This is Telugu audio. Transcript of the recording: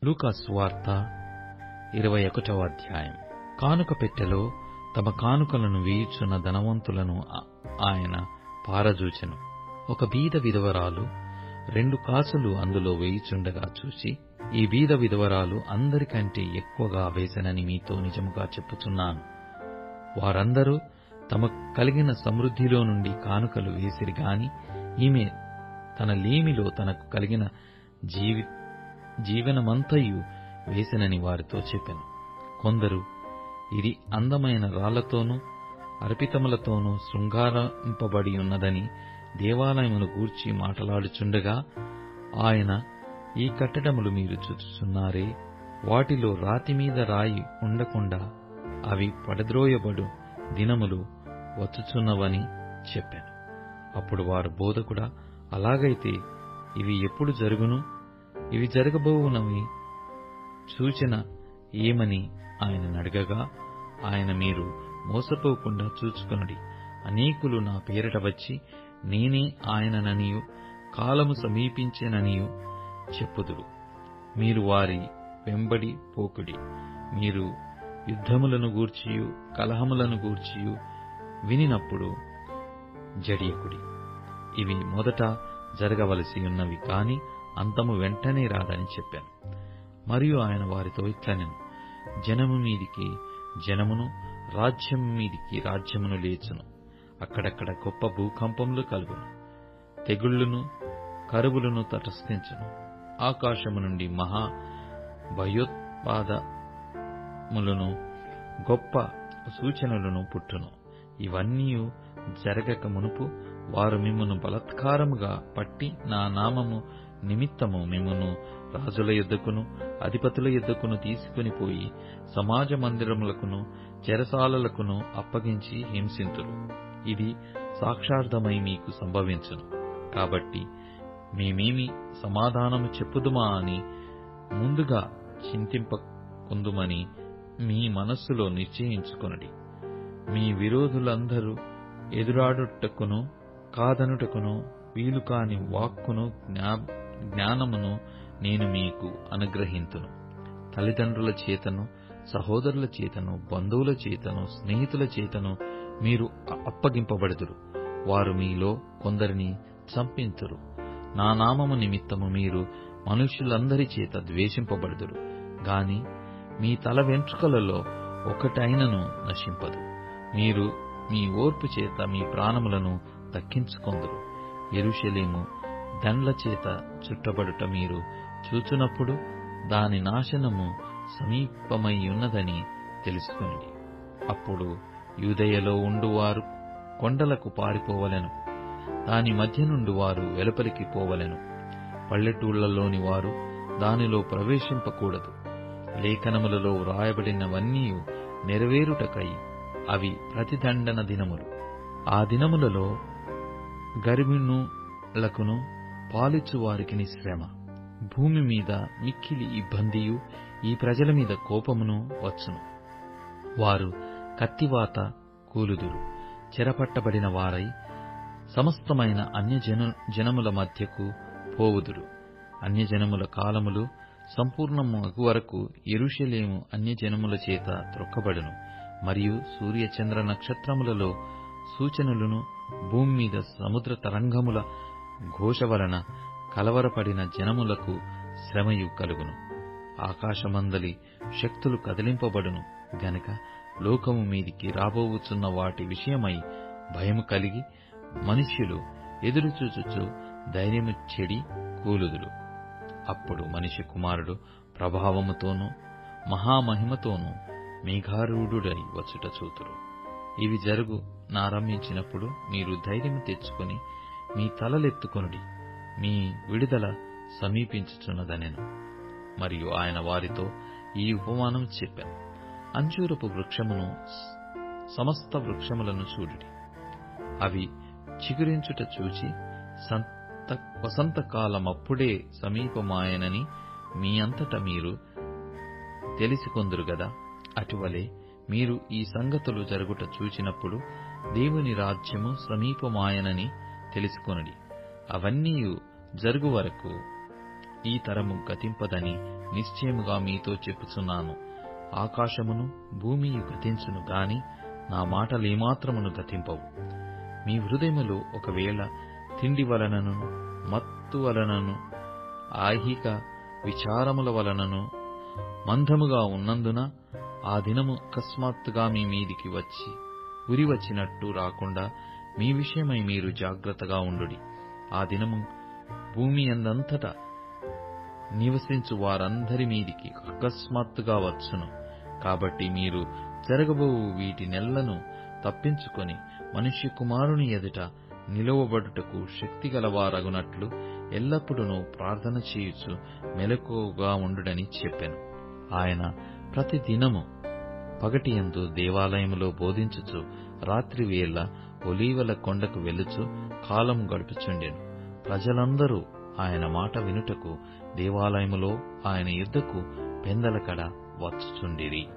లూకా సువార్త 21వ అధ్యాయం. కానుక పెట్టెలో తమ కానుకలను వేయుచున్న ధనవంతులను ఆయన పారజూచెను. ఒక బీద విధవరాలు 2 కాసులు అందులో వేయుచుండగా చూసి, ఈ బీద విధవరాలు అందరికంటే ఎక్కువగా వేసెనని మీతో నిజముగా చెప్పుచున్నాను. వారందరూ తమకు కలిగిన సమృద్ధిలో నుండి కానుకలు వేసిరి గాని, ఈమె తన లేమిలో తనకు కలిగిన జీవనమంతయు వేసెనని వారితో చెప్పెను. కొందరు ఇది అందమైన రాళ్లతోనూ అర్పితములతోనూ శృంగారింపబడి ఉన్నదని దేవాలయమును గూర్చి మాటలాడుచుండగా ఆయన, ఈ కట్టడములు మీరు చూచుచున్నారే, వాటిలో రాతిమీద రాయి ఉండకుండా అవి పడద్రోయబడు దినములు వచ్చుచున్నవని చెప్పాను. అప్పుడు వారు, బోధకుడా, అలాగైతే ఇవి ఎప్పుడు జరుగును? ఇవి జరగబోవునవి సూచన ఏమని ఆయనను అడగగా ఆయన, మీరు మోసపోకుండా చూచుకొనుడి. అనేకులు నా పేరిట వచ్చి నేనే ఆయనననియు కాలము సమీపించెననియు చెప్పుదురు. మీరు వారి వెంబడి పోకుడి. మీరు యుద్ధములను గూర్చియు కలహములను గూర్చియు వినినప్పుడు జడియకుడి. ఇవి మొదట జరగవలసి ఉన్నవి కాని అంతము వెంటనే రాదని చెప్పాను. మరియు ఆయన వారితో ఇట్లనెను, జనము మీదికి జనమును, రాజ్యము మీదికి రాజ్యమును లేచును. అక్కడక్కడ గొప్ప భూకంపములు కలుగును, తెగుళ్లును కరువులను తటస్థించును. ఆకాశము నుండి మహా భయోత్పాదములను గొప్ప సూచనలను పుట్టును. ఇవన్నీ జరగక మునుపు వారు మిమ్మును బలాత్కారముగా పట్టి నా నామము నిమిత్తము మిమ్మును రాజుల యొద్దకును అధిపతుల యొద్దకును తీసుకుని పోయి సమాజ మందిరములకును చెరసాలలకును అప్పగించి హింసింతురు. ఇది సాక్షార్థమై మీకు సంభవించును. కాబట్టి మేమేమి సమాధానము చెప్పుదుమా అని ముందుగా చింతింపకుందుమని మీ మనస్సులో నిశ్చయించుకొనుడి. మీ విరోధులందరూ ఎదురాడుటకును కాదనుటకును వీలు కాని వాక్కును జ్ఞానమును నేను మీకు అనుగ్రహింతును. తల్లిదండ్రుల చేతను, సహోదరుల చేతను, బంధువుల చేతను, స్నేహితుల చేతను మీరు అప్పగింపబడుదురు. వారు మీలో కొందరిని చంపింతురు. నా నామము నిమిత్తము మీరు మనుష్యులందరి చేత ద్వేషింపబడుదురు. గాని మీ తల వెంట్రుకలలో ఒకటైనను నశింపదు. మీరు మీ ఓర్పు చేత మీ ప్రాణములను దక్కించుకొందురు. యెరూషలేము దండ్ల చేత చుట్టబడుట మీరు చూచునప్పుడు దాని నాశనము సమీపమయ్యున్నదని తెలుసుకొనిడి. అప్పుడు యూదయలో ఉండువారు కొండలకు పారిపోవలెను, దాని మధ్య నుండి వారు వెలుపలికి పోవలెను. పల్లెటూళ్లలోని వారు దానిలో ప్రవేశింపకూడదు. లేఖనములలో వ్రాయబడినవన్నీ నెరవేరుటకై అవి ప్రతిదండన దినములు. ఆ దినములలో గర్భిణులకును పాలిచ్చు వారికిని శ్రమ, భూమి మీద మిక్కిలి ఇబ్బందియు ఈ ప్రజల మీద కోపమును వచ్చును. వారు కత్తివాత కూలుదురు, చెరపట్టబడిన వారై సమస్తమైన అన్యజనముల మధ్యకు పోవుదురు. అన్యజనముల కాలములు సంపూర్ణమగు వరకు యెరూషలేము అన్యజనముల చేత త్రొక్కబడును. మరియు సూర్య చంద్ర నక్షత్రములలో సూచనలును భూమి మీద సముద్ర తరంగముల ఘోష వలన కలవరపడిన జనములకు శ్రమయు కలుగును. ఆకాశమందలి శక్తులు కదిలింపబడును గనక లోకము మీదికి రాబోవుచున్న వాటి విషయమై భయము కలిగి మనుష్యులు ఎదురుచూచుచు ధైర్యము చెడి కూలుదురు. అప్పుడు మనిషి కుమారుడు ప్రభావముతోనూ మహామహిమతోనూ మేఘారూఢుడై వచ్చుట చూతురు. ఇవి జరుగు నారంభించినప్పుడు మీరు ధైర్యము తెచ్చుకొని మీ తలలెత్తుకొనుడి, మీ విడుదల సమీపించుచున్నదనెను. మరియు ఆయన వారితో ఈ ఉపమానం చెప్పాను. అంజూరపు వృక్షమును సమస్త వృక్షములను చూడుడి. అవి చిగురించుట చూచి వసంతకాలమప్పుడే సమీపమాయనని మీ అంతట మీరు తెలిసికొందురు గదా. అటువలే మీరు ఈ సంగతులు జరుగుట చూచినప్పుడు దేవుని రాజ్యము సమీపమాయనని తెలుసుకొనుడి. అవన్నీ జరుగు వరకు ఈ తరము గతింపదని నిశ్చయముగా మీతో చెప్పుచున్నాను. ఆకాశమును భూమియు గతించును గాని నా మాటలేమాత్రమును గతింపవు. మీ హృదయములు ఒకవేళ తిండి వలనను, మత్తు వలనను, ఐహిక విచారముల వలనను మందముగా ఉన్నందున ఆ దినము అకస్మాత్తుగా మీ మీదికి వచ్చి ఉరి వచ్చినట్టు రాకుండా మీ విషయమై మీరు జాగ్రత్తగా ఉండుడి. ఆ దినము భూమి యందంతటా నివసించు వారందరి మీదికి అకస్మాత్తుగా వచ్చును. కాబట్టి మీరు జరగబోవు వీటినెల్లను తప్పించుకొని మనుష్య కుమారుని ఎదుట నిలువబడుటకు శక్తిగలవారగునట్లు ఎల్లప్పుడూ ప్రార్థన చేయుచు మెలకువగా ఉండుడని చెప్పెను. ఆయన ప్రతి దినము పగటియందు దేవాలయములో బోధించుచు రాత్రివేళ ఒలీవల కొండకు వెళ్ళుచు కాలం గడుపుచుండెను. ప్రజలందరూ ఆయన మాట వినుటకు దేవాలయములో ఆయన యుద్ధకు పెందలకడ వచ్చుచుండిరి.